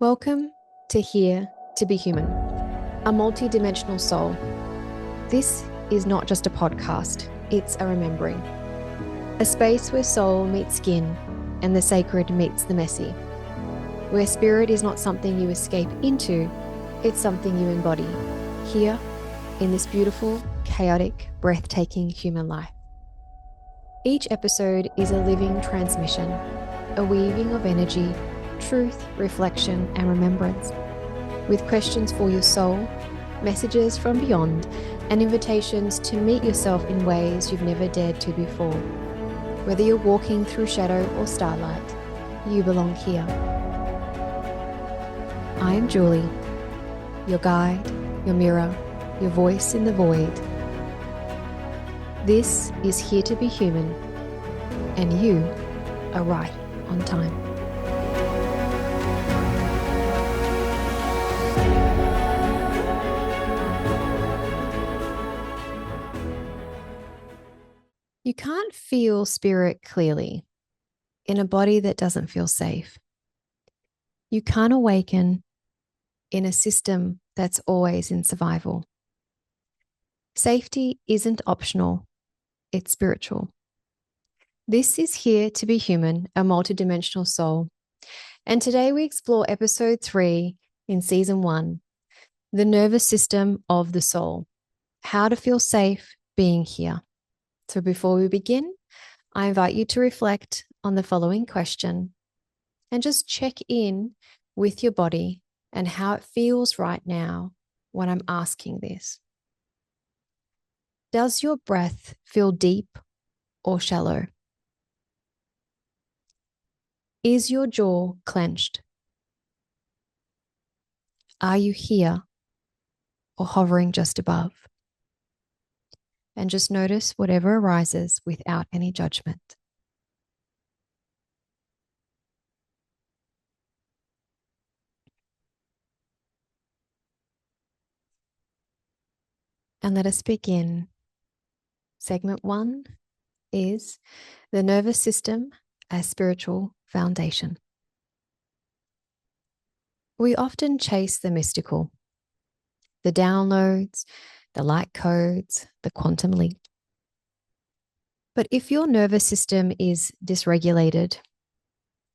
Welcome to Here to Be Human, a multi-dimensional soul. This is not just a podcast, it's a remembering. A space where soul meets skin and the sacred meets the messy. Where spirit is not something you escape into, it's something you embody here in this beautiful, chaotic, breathtaking human life. Each episode is a living transmission, a weaving of energy, truth, reflection, and remembrance, with questions for your soul, messages from beyond, and invitations to meet yourself in ways you've never dared to before. Whether you're walking through shadow or starlight, you belong here. I am Julie, your guide, your mirror, your voice in the void. This is Here to Be Human, and you are right on time. You can't feel spirit clearly in a body that doesn't feel safe. You can't awaken in a system that's always in survival. Safety isn't optional, it's spiritual. This is Here to Be Human, a multidimensional soul. And today we explore episode 3 in season 1, the nervous system of the soul, how to feel safe being here. So before we begin, I invite you to reflect on the following question and just check in with your body and how it feels right now when I'm asking this. Does your breath feel deep or shallow? Is your jaw clenched? Are you here or hovering just above? And just notice whatever arises without any judgment. And let us begin. Segment 1 is the nervous system as spiritual foundation. We often chase the mystical, the downloads, the light codes, the quantum leap. But if your nervous system is dysregulated,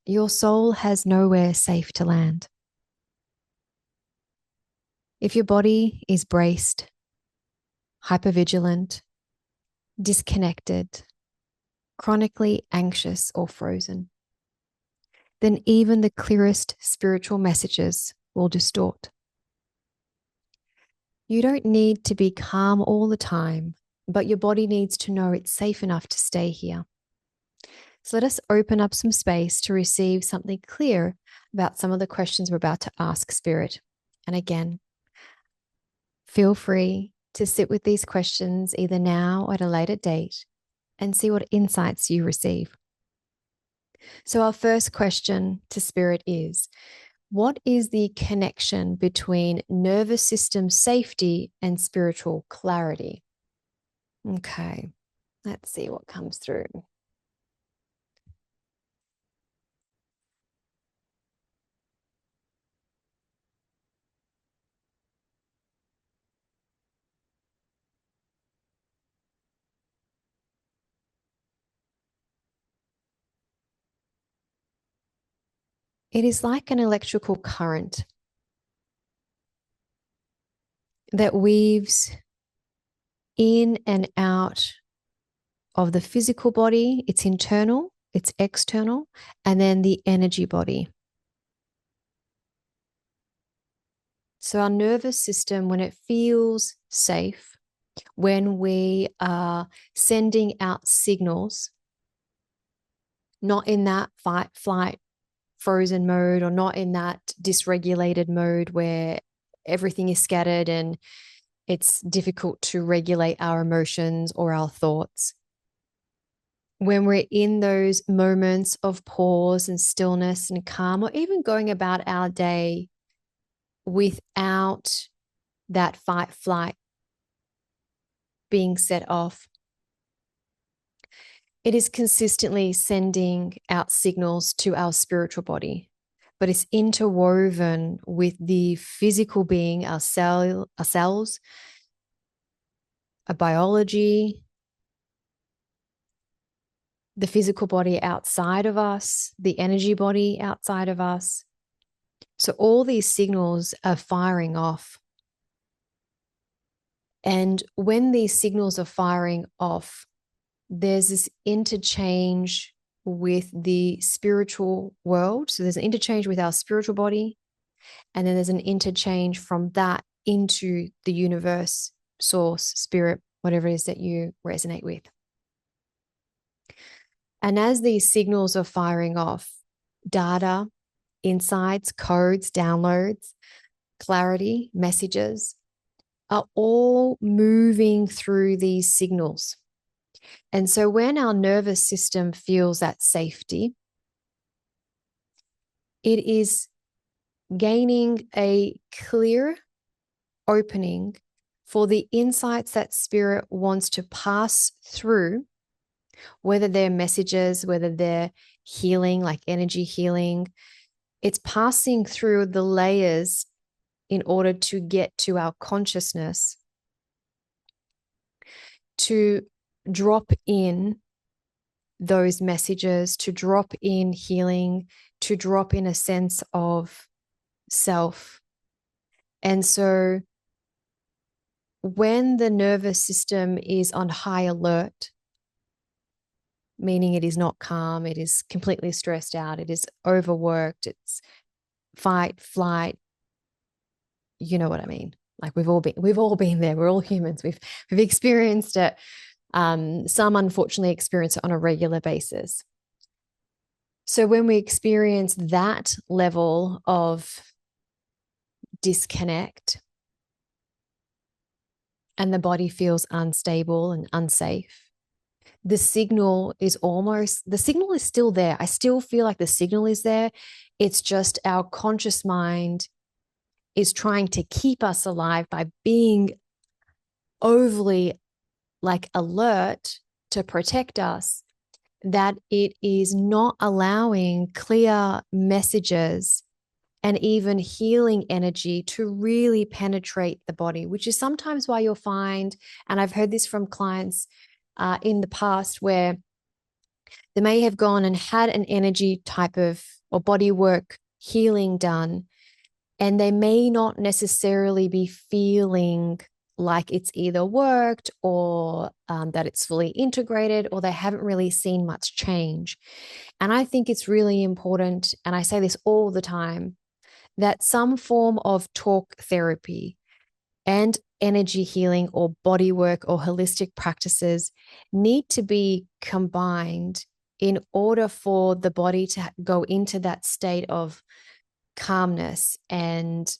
your soul has nowhere safe to land. If your body is braced, hypervigilant, disconnected, chronically anxious or frozen, then even the clearest spiritual messages will distort. You don't need to be calm all the time, but your body needs to know it's safe enough to stay here. So let us open up some space to receive something clear about some of the questions we're about to ask Spirit. And again, feel free to sit with these questions either now or at a later date and see what insights you receive. So our first question to Spirit is, what is the connection between nervous system safety and spiritual clarity? Okay, let's see what comes through. It is like an electrical current that weaves in and out of the physical body. It's internal, it's external, and then the energy body. So our nervous system, when it feels safe, when we are sending out signals, not in that fight, flight, frozen mode, or not in that dysregulated mode where everything is scattered and it's difficult to regulate our emotions or our thoughts. When we're in those moments of pause and stillness and calm, or even going about our day without that fight, flight being set off, it is consistently sending out signals to our spiritual body but it's interwoven with the physical being, our cells, our biology, the physical body outside of us, the energy body outside of us. So all these signals are firing off. And when these signals are firing off, there's this interchange with the spiritual world. So there's an interchange with our spiritual body, and then there's an interchange from that into the universe, source, spirit, whatever it is that you resonate with. And as these signals are firing off, data, insights, codes, downloads, clarity, messages are all moving through these signals. And so when our nervous system feels that safety, it is gaining a clear opening for the insights that spirit wants to pass through, whether they're messages, whether they're healing, like energy healing. It's passing through the layers in order to get to our consciousness, to drop in those messages, to drop in healing, to drop in a sense of self. And so when the nervous system is on high alert, meaning it is not calm, it is completely stressed out, it is overworked, it's fight, flight, you know what I mean? Like we've all been there. We're all humans. We've experienced it. Some unfortunately experience it on a regular basis. So when we experience that level of disconnect and the body feels unstable and unsafe, the signal is still there. I still feel like the signal is there. It's just our conscious mind is trying to keep us alive by being overly alert to protect us, that it is not allowing clear messages and even healing energy to really penetrate the body, which is sometimes why you'll find, and I've heard this from clients in the past, where they may have gone and had an energy type of or body work healing done, and they may not necessarily be feeling like it's either worked or that it's fully integrated, or they haven't really seen much change. And I think it's really important, and I say this all the time, that some form of talk therapy and energy healing or body work or holistic practices need to be combined in order for the body to go into that state of calmness and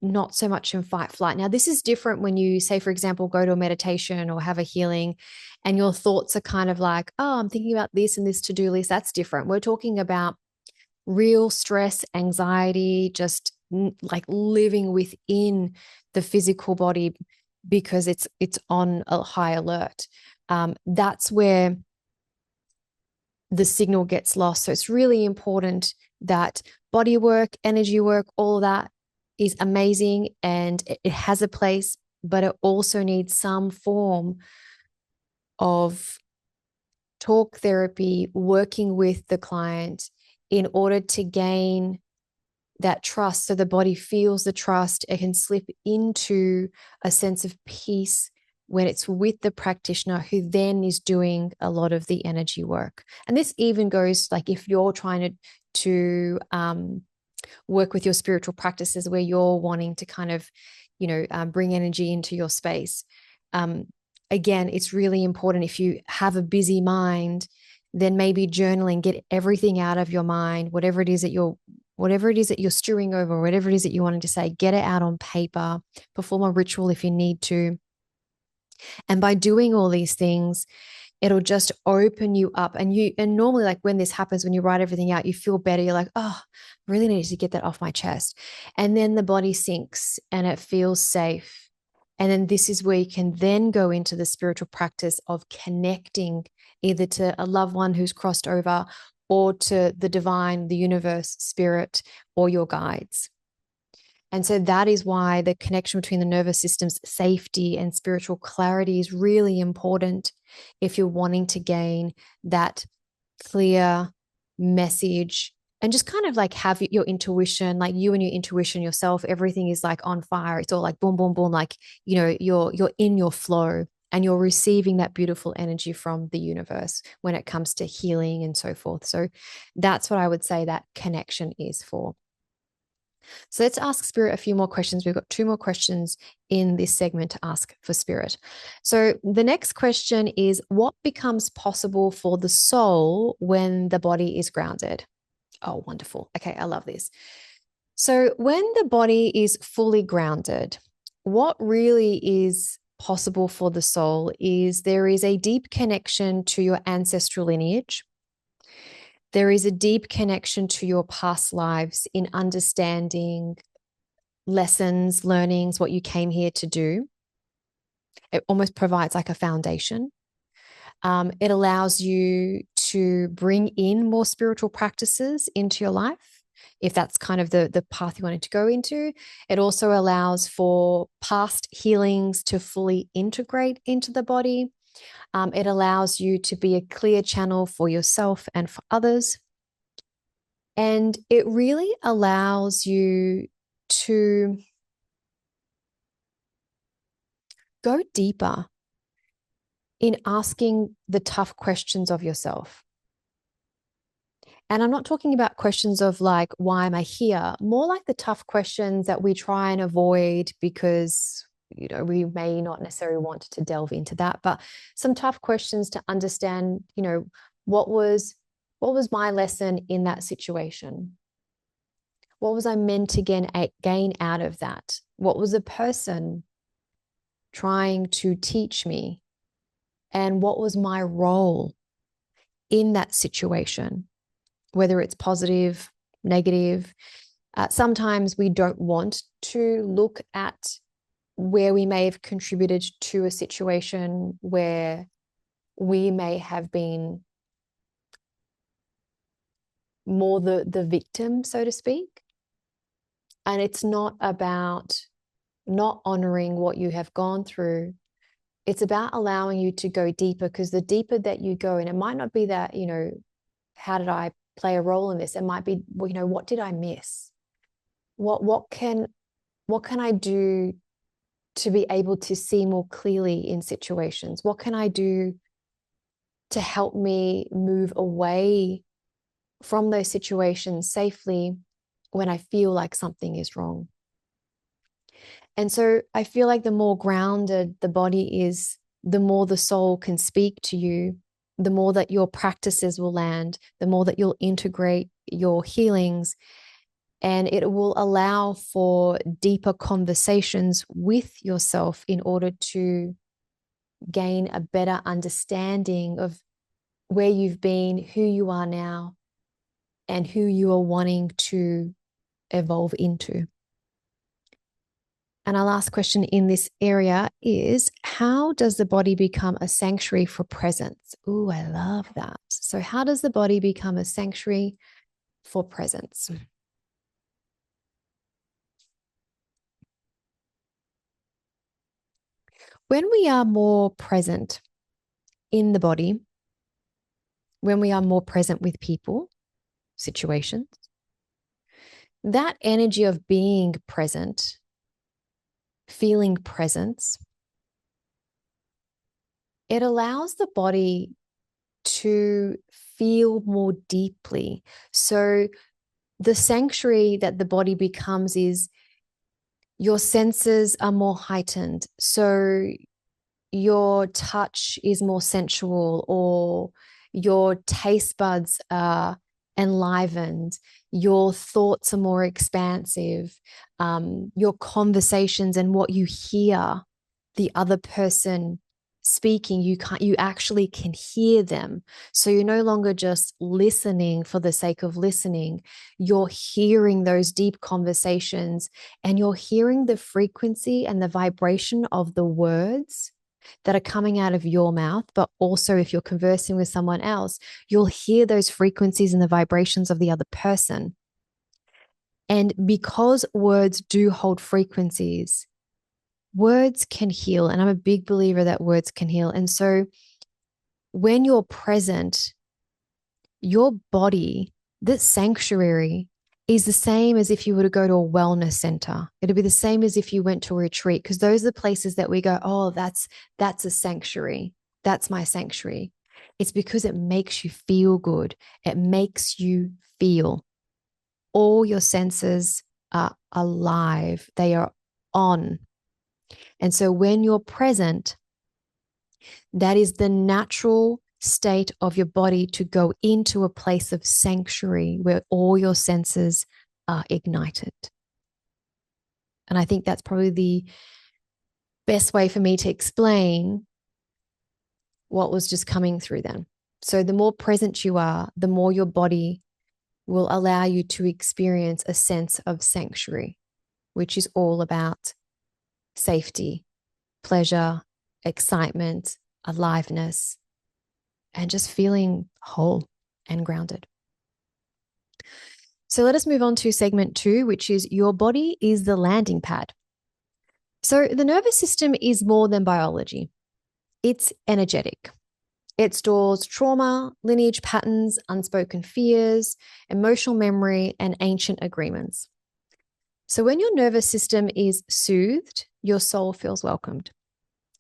not so much in fight flight. Now, this is different when you, say, for example, go to a meditation or have a healing and your thoughts are kind of like, oh, I'm thinking about this and this to-do list. That's different. We're talking about real stress, anxiety, just like living within the physical body because it's on a high alert. That's where the signal gets lost. So it's really important that body work, energy work, all that is amazing and it has a place, but it also needs some form of talk therapy, working with the client in order to gain that trust. So the body feels the trust. It can slip into a sense of peace when it's with the practitioner who then is doing a lot of the energy work. And this even goes like if you're trying to work with your spiritual practices where you're wanting to kind of, bring energy into your space. Again, it's really important if you have a busy mind, then maybe journaling, get everything out of your mind, whatever it is that you're stewing over, whatever it is that you wanted to say, get it out on paper, perform a ritual if you need to. And by doing all these things, it'll just open you up. And normally, like when this happens, when you write everything out, you feel better. You're like, oh, I really need to get that off my chest. And then the body sinks and it feels safe. And then this is where you can then go into the spiritual practice of connecting either to a loved one who's crossed over or to the divine, the universe, spirit, or your guides. And so that is why the connection between the nervous system's safety and spiritual clarity is really important if you're wanting to gain that clear message and just kind of like have your intuition, like you and your intuition yourself, everything is like on fire. It's all like boom, boom, boom, like, you know, you're in your flow and you're receiving that beautiful energy from the universe when it comes to healing and so forth. So that's what I would say that connection is for. So let's ask Spirit a few more questions. We've got 2 more questions in this segment to ask for Spirit. So the next question is, what becomes possible for the soul when the body is grounded? Oh, wonderful. Okay, I love this. So when the body is fully grounded, what really is possible for the soul is there is a deep connection to your ancestral lineage. There is a deep connection to your past lives in understanding lessons, learnings, what you came here to do. It almost provides like a foundation. It allows you to bring in more spiritual practices into your life, if that's kind of the path you wanted to go into. It also allows for past healings to fully integrate into the body. It allows you to be a clear channel for yourself and for others. And it really allows you to go deeper in asking the tough questions of yourself. And I'm not talking about questions of like, why am I here? More like the tough questions that we try and avoid because, you know, we may not necessarily want to delve into that, but some tough questions to understand, you know, what was my lesson in that situation? What was I meant to gain out of that? What was a person trying to teach me? And what was my role in that situation? Whether it's positive, negative. Sometimes we don't want to look at where we may have contributed to a situation where we may have been more the victim, so to speak. And it's not about not honoring what you have gone through. It's about allowing you to go deeper, because the deeper that you go, and it might not be that, you know, how did I play a role in this? It might be, well, you know, what did I miss? What can I do to be able to see more clearly in situations? What can I do to help me move away from those situations safely when I feel like something is wrong? And so I feel like the more grounded the body is, the more the soul can speak to you, the more that your practices will land, the more that you'll integrate your healings, and it will allow for deeper conversations with yourself in order to gain a better understanding of where you've been, who you are now, and who you are wanting to evolve into. And our last question in this area is, how does the body become a sanctuary for presence? Ooh, I love that. So how does the body become a sanctuary for presence? When we are more present in the body, when we are more present with people, situations, that energy of being present, feeling presence, it allows the body to feel more deeply. So the sanctuary that the body becomes is your senses are more heightened. So your touch is more sensual, or your taste buds are enlivened, your thoughts are more expansive, your conversations and what you hear the other person speaking, you actually can hear them. So you're no longer just listening for the sake of listening. You're hearing those deep conversations, and you're hearing the frequency and the vibration of the words that are coming out of your mouth, but also if you're conversing with someone else, you'll hear those frequencies and the vibrations of the other person. And because words do hold frequencies, words can heal. And I'm a big believer that words can heal. And so when you're present, your body, this sanctuary, is the same as if you were to go to a wellness center. It'll be the same as if you went to a retreat, because those are the places that we go, oh, that's a sanctuary. That's my sanctuary. It's because it makes you feel good. It makes you feel. All your senses are alive. They are on. And so when you're present, that is the natural state of your body to go into a place of sanctuary where all your senses are ignited. And I think that's probably the best way for me to explain what was just coming through then. So the more present you are, the more your body will allow you to experience a sense of sanctuary, which is all about safety, pleasure, excitement, aliveness, and just feeling whole and grounded. So let us move on to segment 2, which is your body is the landing pad. So the nervous system is more than biology. It's energetic. It stores trauma, lineage patterns, unspoken fears, emotional memory, and ancient agreements. So when your nervous system is soothed, your soul feels welcomed.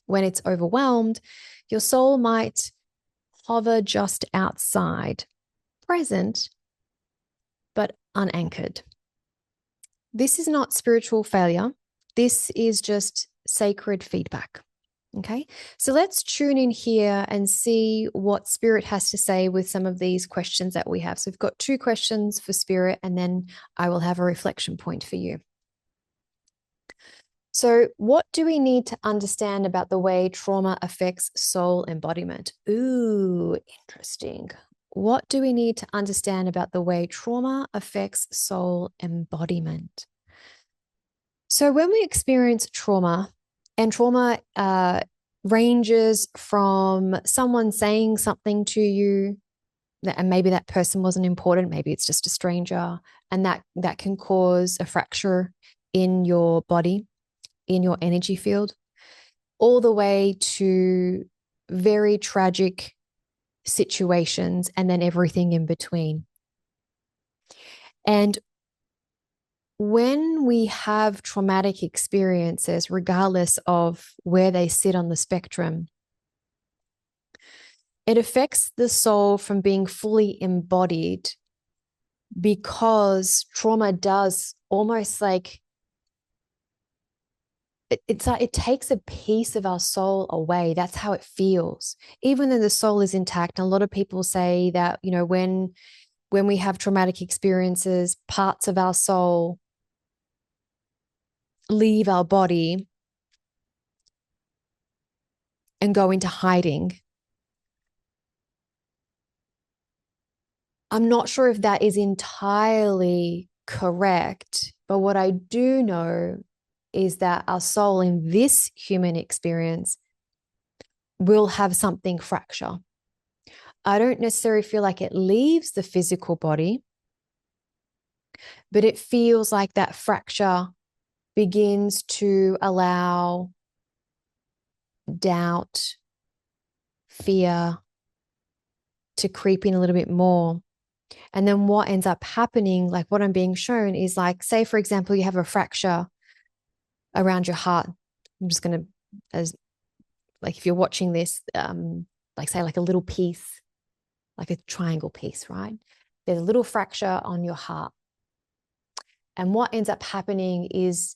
When it's overwhelmed, your soul might hover just outside, present, but unanchored. This is not spiritual failure. This is just sacred feedback. Okay, so let's tune in here and see what Spirit has to say with some of these questions that we have. So we've got 2 questions for Spirit, and then I will have a reflection point for you. So what do we need to understand about the way trauma affects soul embodiment? Ooh, interesting. What do we need to understand about the way trauma affects soul embodiment? So when we experience trauma, and trauma ranges from someone saying something to you, and maybe that person wasn't important, maybe it's just a stranger, and that can cause a fracture in your body, in your energy field, all the way to very tragic situations, and then everything in between. And when we have traumatic experiences, regardless of where they sit on the spectrum, it affects the soul from being fully embodied, because trauma does almost like it takes a piece of our soul away. That's how it feels, even though the soul is intact. And a lot of people say that, you know, when we have traumatic experiences, parts of our soul leave our body and go into hiding. I'm not sure if that is entirely correct, but what I do know is that our soul in this human experience will have something fracture. I don't necessarily feel like it leaves the physical body, but it feels like that fracture begins to allow doubt, fear to creep in a little bit more. And then what ends up happening, like what I'm being shown, is like, say, for example, you have a fracture around your heart. I'm just going to, as like if you're watching this, like say like a little piece, like a triangle piece, right? There's a little fracture on your heart. And what ends up happening is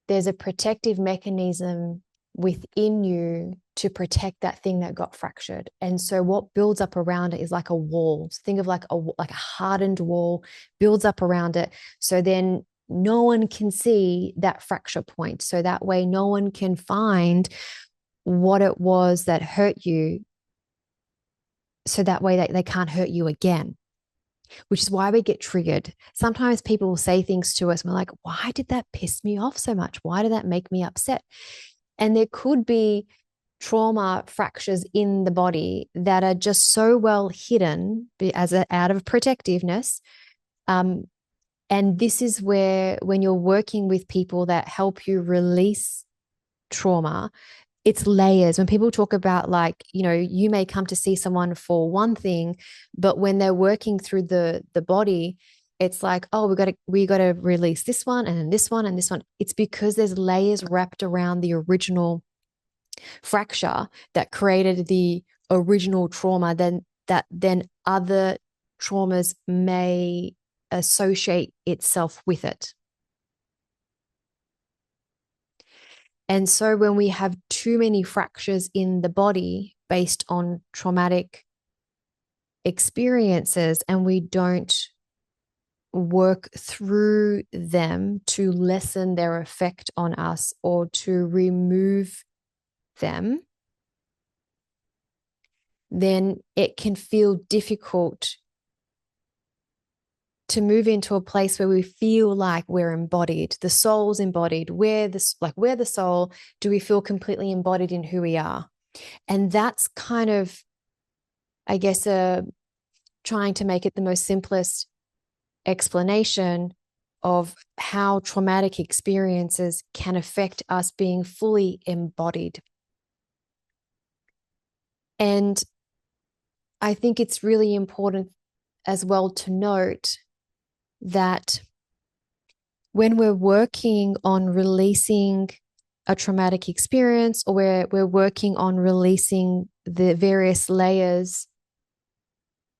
there's a protective mechanism within you to protect that thing that got fractured. And so what builds up around it is like a wall. So think of like a hardened wall builds up around it. So then no one can see that fracture point. So that way no one can find what it was that hurt you. So that way they can't hurt you again, which is why we get triggered. Sometimes people will say things to us and we're like, why did that piss me off so much? Why did that make me upset? And there could be trauma fractures in the body that are just so well hidden as out of protectiveness. And this is where, when you're working with people that help you release trauma, it's layers. When people talk about, like, you may come to see someone for one thing, but when they're working through the body, it's like, oh, we got to release this one, and then this one, and this one. It's because there's layers wrapped around the original fracture that created the original trauma, then other traumas may associate itself with it. And so when we have too many fractures in the body based on traumatic experiences, and we don't work through them to lessen their effect on us or to remove them, then it can feel difficult to move into a place where we feel like we're embodied, the soul's embodied. We're the soul. Do we feel completely embodied in who we are? And that's kind of, I guess, trying to make it the most simplest explanation of how traumatic experiences can affect us being fully embodied. And I think it's really important as well to note that when we're working on releasing a traumatic experience, or we're working on releasing the various layers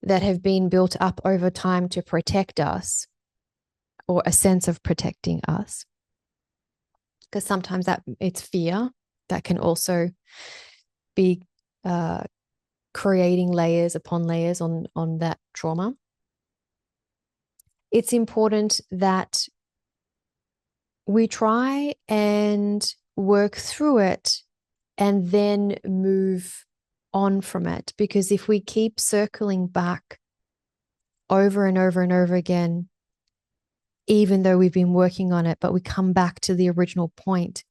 that have been built up over time to protect us, or a sense of protecting us, because sometimes that it's fear that can also be creating layers upon layers on that trauma. It's important that we try and work through it and then move on from it. Because if we keep circling back over and over and over again, even though we've been working on it, but we come back to the original point,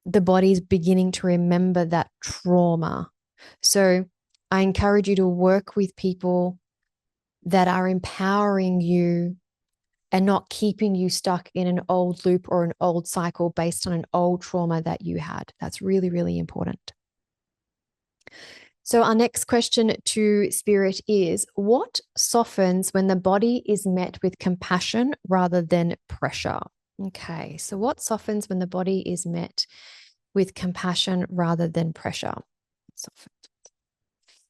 the body's beginning to remember that trauma. So I encourage you to work with people that are empowering you and not keeping you stuck in an old loop or an old cycle based on an old trauma that you had. That's really, really important. So our next question to Spirit is, what softens when the body is met with compassion rather than pressure? Okay, so what softens when the body is met with compassion rather than pressure?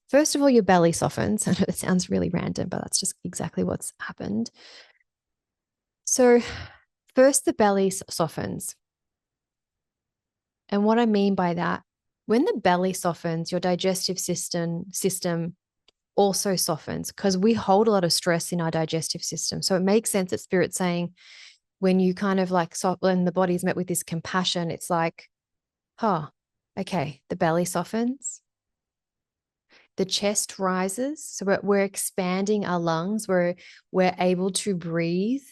First of all, your belly softens. I know that sounds really random, but that's just exactly what's happened. So first, the belly softens. And what I mean by that, when the belly softens, your digestive system also softens, because we hold a lot of stress in our digestive system. So it makes sense that Spirit's saying, when you kind of like when the body's met with this compassion, it's like, okay, the belly softens. The chest rises. So we're expanding our lungs. We're able to breathe.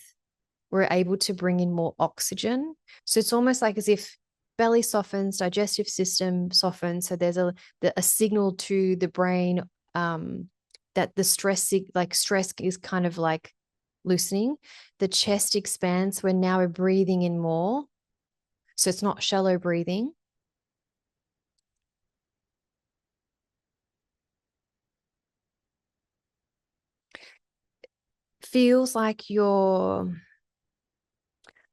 We're able to bring in more oxygen. So it's almost like as if belly softens, digestive system softens. So there's a signal to the brain that the stress is kind of like loosening. The chest expands. Now we're breathing in more. So it's not shallow breathing. Feels like you're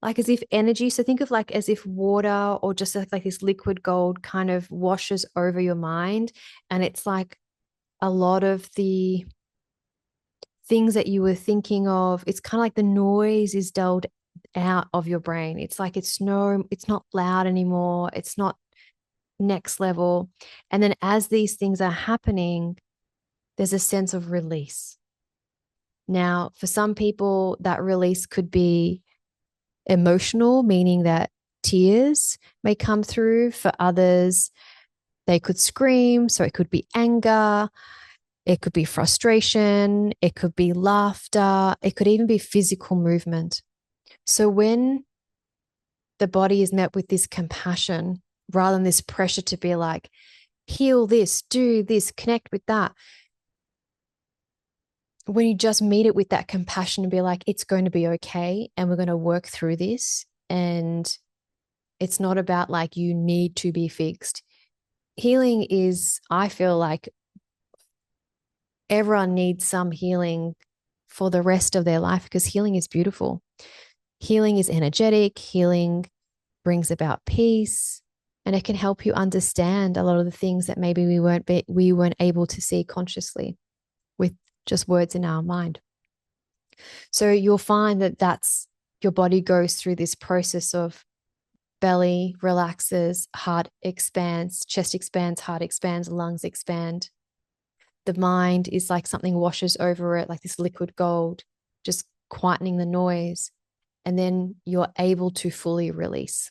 like as if energy. So think of like as if water or just like this liquid gold kind of washes over your mind. And it's like a lot of the things that you were thinking of, it's kind of like the noise is dulled out of your brain. It's like it's not loud anymore. It's not next level. And then as these things are happening, there's a sense of release. Now, for some people, that release could be emotional, meaning that tears may come through. For others, they could scream. So it could be anger. It could be frustration. It could be laughter. It could even be physical movement. So when the body is met with this compassion, rather than this pressure to be like, heal this, do this, connect with that. When you just meet it with that compassion and be like, it's going to be okay. And we're going to work through this. And it's not about like, you need to be fixed. Healing is, I feel like everyone needs some healing for the rest of their life, because healing is beautiful. Healing is energetic. Healing brings about peace, and it can help you understand a lot of the things that maybe we weren't able to see consciously with just words in our mind. So you'll find that that's your body goes through this process of belly relaxes, heart expands, chest expands, heart expands, lungs expand. The mind is like something washes over it, like this liquid gold, just quietening the noise. And then you're able to fully release.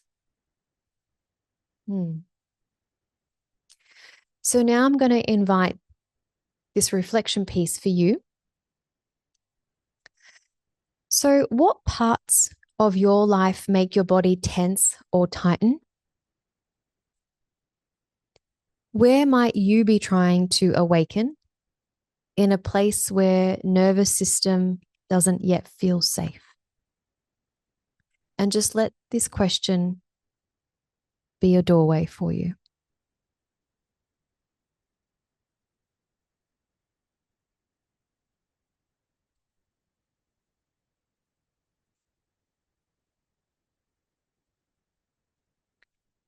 So now I'm going to invite this reflection piece for you. So, what parts of your life make your body tense or tighten? Where might you be trying to awaken in a place where nervous system doesn't yet feel safe? And just let this question be a doorway for you.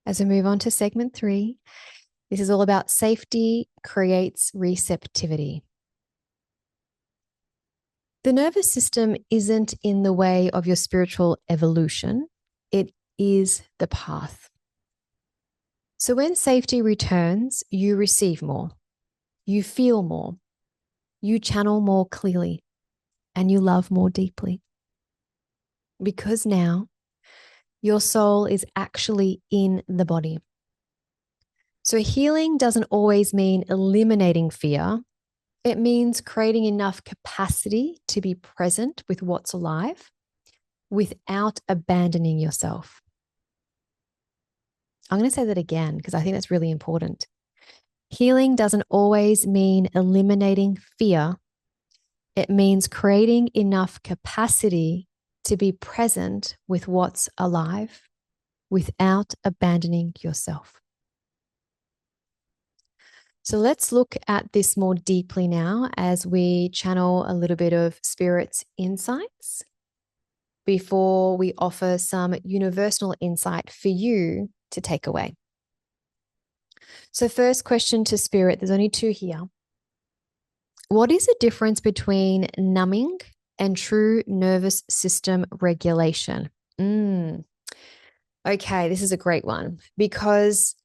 As we move on to segment 3, this is all about safety creates receptivity. The nervous system isn't in the way of your spiritual evolution. It is the path. So when safety returns, you receive more, you feel more, you channel more clearly, and you love more deeply. Because now your soul is actually in the body. So healing doesn't always mean eliminating fear. It means creating enough capacity to be present with what's alive without abandoning yourself. I'm going to say that again because I think that's really important. Healing doesn't always mean eliminating fear. It means creating enough capacity to be present with what's alive without abandoning yourself. So let's look at this more deeply now as we channel a little bit of spirit's insights before we offer some universal insight for you to take away. So first question to spirit, there's only 2 here. What is the difference between numbing and true nervous system regulation? Okay, this is a great one because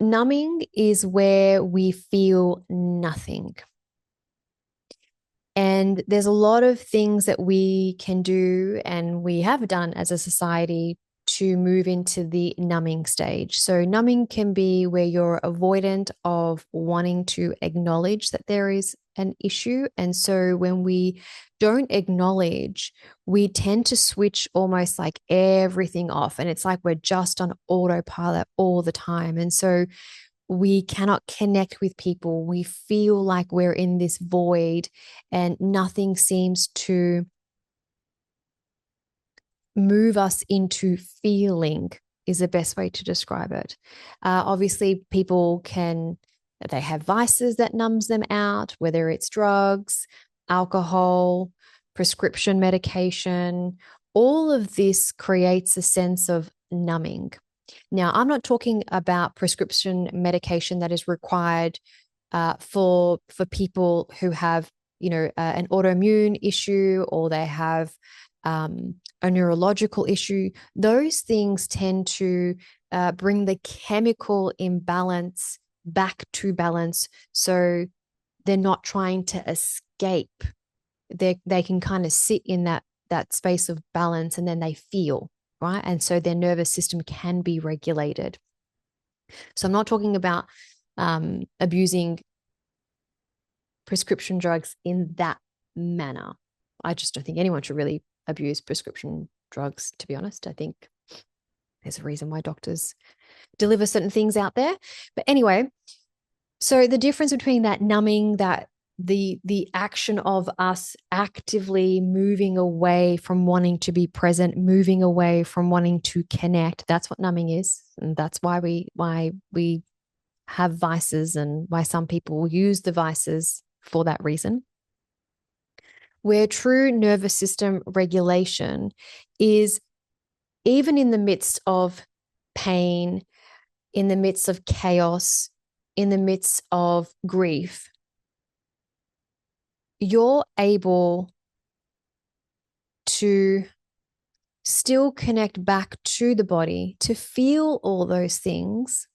numbing is where we feel nothing. And there's a lot of things that we can do and we have done as a society to move into the numbing stage. So numbing can be where you're avoidant of wanting to acknowledge that there is an issue. And so when we don't acknowledge, we tend to switch almost like everything off. And it's like we're just on autopilot all the time. And so we cannot connect with people. We feel like we're in this void and nothing seems to move us into feeling is the best way to describe it. Obviously, they have vices that numbs them out, whether it's drugs, alcohol, prescription medication. All of this creates a sense of numbing. Now, I'm not talking about prescription medication that is required for people who have, an autoimmune issue or they have a neurological issue. Those things tend to bring the chemical imbalance back to balance. So they're not trying to escape. They can kind of sit in that space of balance and then they feel, right? And so their nervous system can be regulated. So I'm not talking about abusing prescription drugs in that manner. I just don't think anyone should really abuse prescription drugs, to be honest. I think there's a reason why doctors deliver certain things out there. But anyway, so the difference between that numbing, that the action of us actively moving away from wanting to be present, moving away from wanting to connect, that's what numbing is. And that's why we have vices and why some people use the vices for that reason. Where true nervous system regulation is, even in the midst of pain, in the midst of chaos, in the midst of grief, you're able to still connect back to the body, to feel all those things,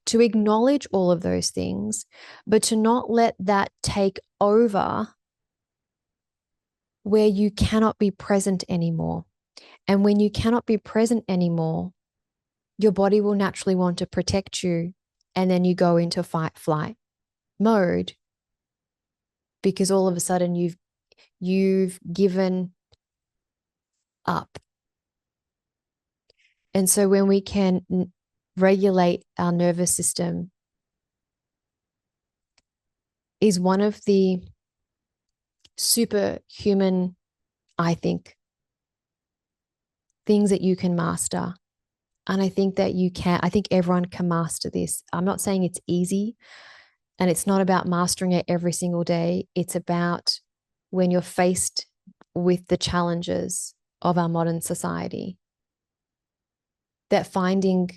to acknowledge all of those things, but to not let that take over where you cannot be present anymore. And when you cannot be present anymore, your body will naturally want to protect you. And then you go into fight flight mode because all of a sudden you've given up. And so when we can regulate our nervous system is one of the superhuman, I think, things that you can master. And I think that I think everyone can master this. I'm not saying it's easy, and it's not about mastering it every single day. It's about when you're faced with the challenges of our modern society, that finding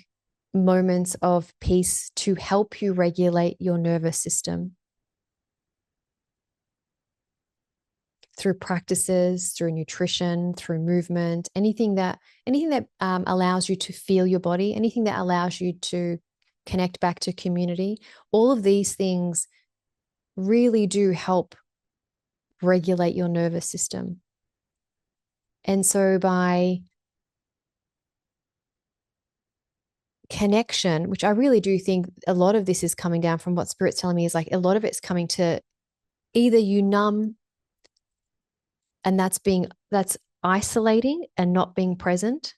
moments of peace to help you regulate your nervous system through practices, through nutrition, through movement, anything that allows you to feel your body, anything that allows you to connect back to community. All of these things really do help regulate your nervous system. And so by connection, which I really do think a lot of this is coming down from what Spirit's telling me, is like a lot of it's coming to either you numb, and that's isolating and not being present,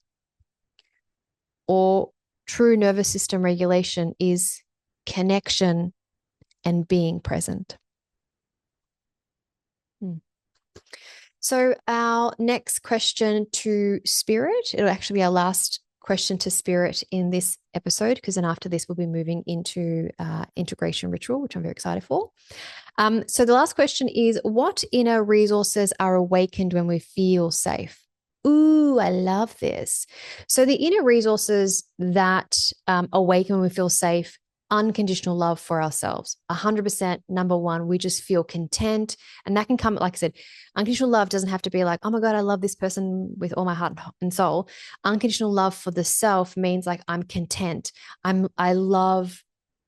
or true nervous system regulation is connection and being present. So our next question to Spirit, it'll actually be our last question to Spirit in this episode, because then after this we'll be moving into integration ritual, which I'm very excited for. So the last question is, what inner resources are awakened when we feel safe? Ooh, I love this. So the inner resources that awaken when we feel safe: unconditional love for ourselves, 100%. Number one, we just feel content. And that can come, like I said, unconditional love doesn't have to be like, oh my God, I love this person with all my heart and soul. Unconditional love for the self means like, I'm content. I love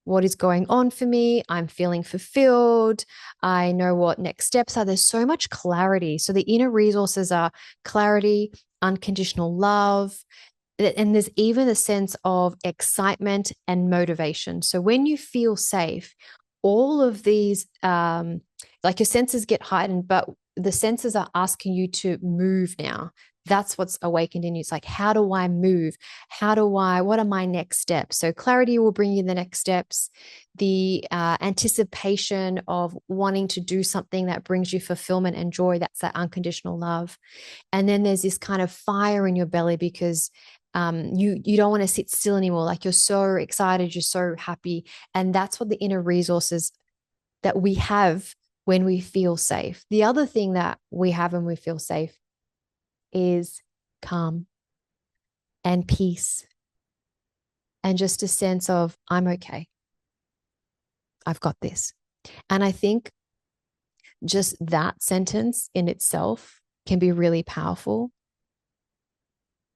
what is going on for me. I'm feeling fulfilled. I know what next steps are. There's so much clarity. So the inner resources are clarity, unconditional love, and there's even a sense of excitement and motivation. So when you feel safe, all of these, like your senses get heightened, but the senses are asking you to move now. That's what's awakened in you. It's like, how do I move? What are my next steps? So clarity will bring you the next steps. The anticipation of wanting to do something that brings you fulfillment and joy, that's that unconditional love. And then there's this kind of fire in your belly because you don't want to sit still anymore. Like you're so excited, you're so happy. And that's what the inner resources that we have when we feel safe. The other thing that we have when we feel safe is calm and peace and just a sense of, I'm okay. I've got this. And I think just that sentence in itself can be really powerful,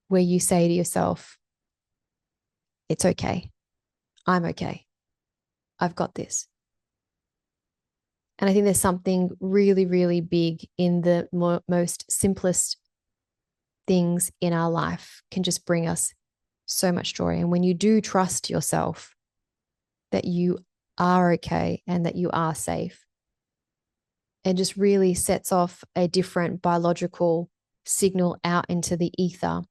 where you say to yourself, it's okay. I'm okay. I've got this. And I think there's something really, really big in the most simplest things in our life can just bring us so much joy. And when you do trust yourself that you are okay and that you are safe, it just really sets off a different biological signal out into the ether.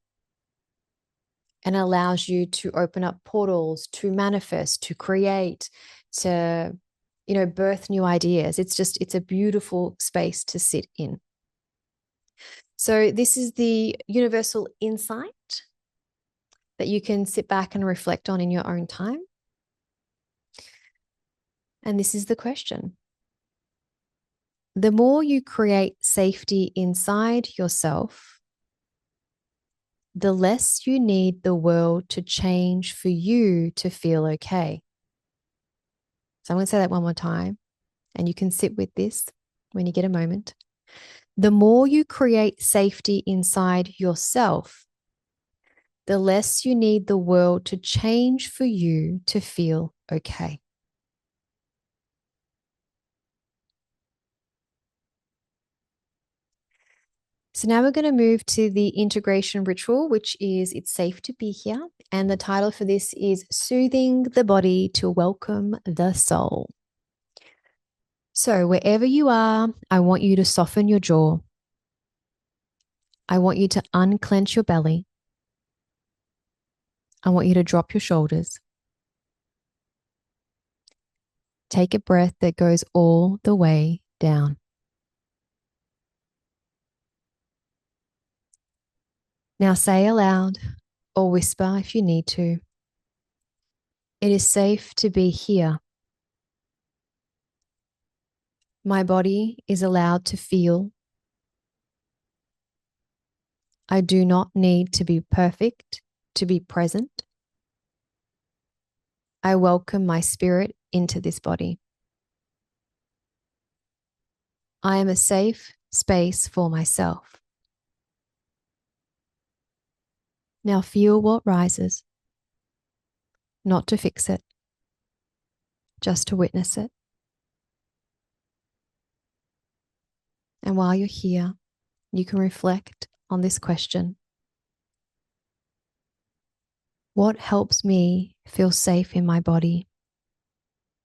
and allows you to open up portals, to manifest, to create, to, birth new ideas. It's a beautiful space to sit in. So this is the universal insight that you can sit back and reflect on in your own time. And this is the question. The more you create safety inside yourself, the less you need the world to change for you to feel okay. So I'm going to say that one more time, and you can sit with this when you get a moment. The more you create safety inside yourself, the less you need the world to change for you to feel okay. So now we're going to move to the integration ritual, which is It's Safe to Be Here. And the title for this is Soothing the Body to Welcome the Soul. So wherever you are, I want you to soften your jaw. I want you to unclench your belly. I want you to drop your shoulders. Take a breath that goes all the way down. Now say aloud or whisper if you need to. It is safe to be here. My body is allowed to feel. I do not need to be perfect to be present. I welcome my spirit into this body. I am a safe space for myself. Now feel what rises, not to fix it, just to witness it. And while you're here, you can reflect on this question. What helps me feel safe in my body,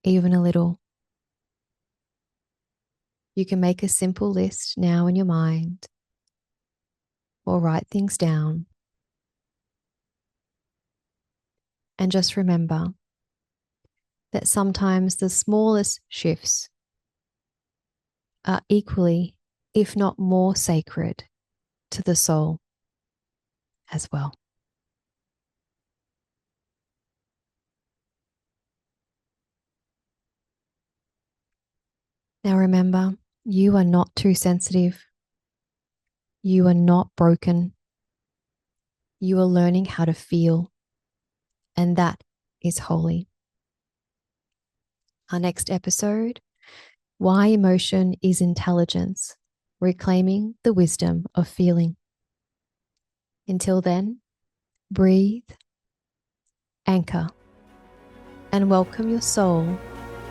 even a little? You can make a simple list now in your mind or write things down. And just remember that sometimes the smallest shifts are equally, if not more, sacred to the soul as well. Now remember, you are not too sensitive. You are not broken. You are learning how to feel, and that is holy. Our next episode, Why Emotion is Intelligence, Reclaiming the Wisdom of Feeling. Until then, breathe, anchor, and welcome your soul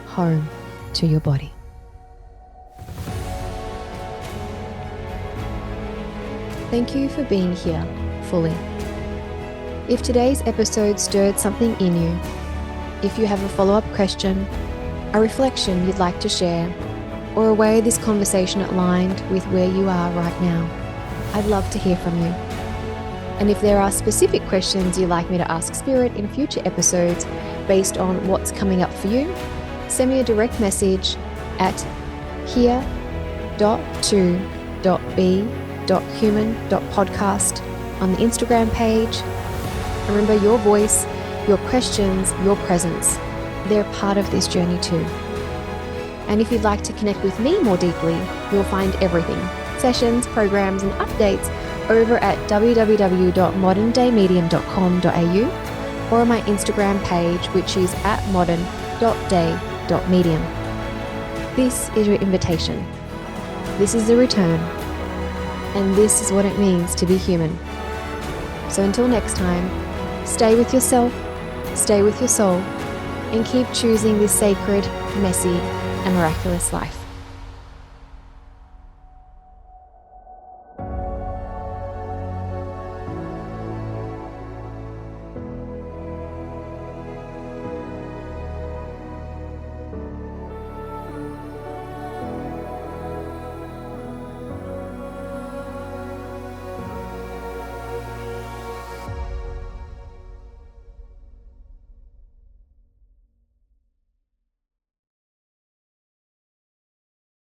home to your body. Thank you for being here fully. If today's episode stirred something in you, if you have a follow-up question, a reflection you'd like to share, or a way this conversation aligned with where you are right now, I'd love to hear from you. And if there are specific questions you'd like me to ask Spirit in future episodes based on what's coming up for you, send me a direct message at here.to.be.human.podcast on the Instagram page. Remember, your voice, your questions, your presence, they're part of this journey too. And if you'd like to connect with me more deeply, you'll find everything, sessions, programs, and updates over at www.moderndayMedium.com.au or on my Instagram page, which is at modern.day.medium. This is your invitation. This is the return. And this is what it means to be human. So until next time, stay with yourself, stay with your soul, and keep choosing this sacred, messy, and miraculous life.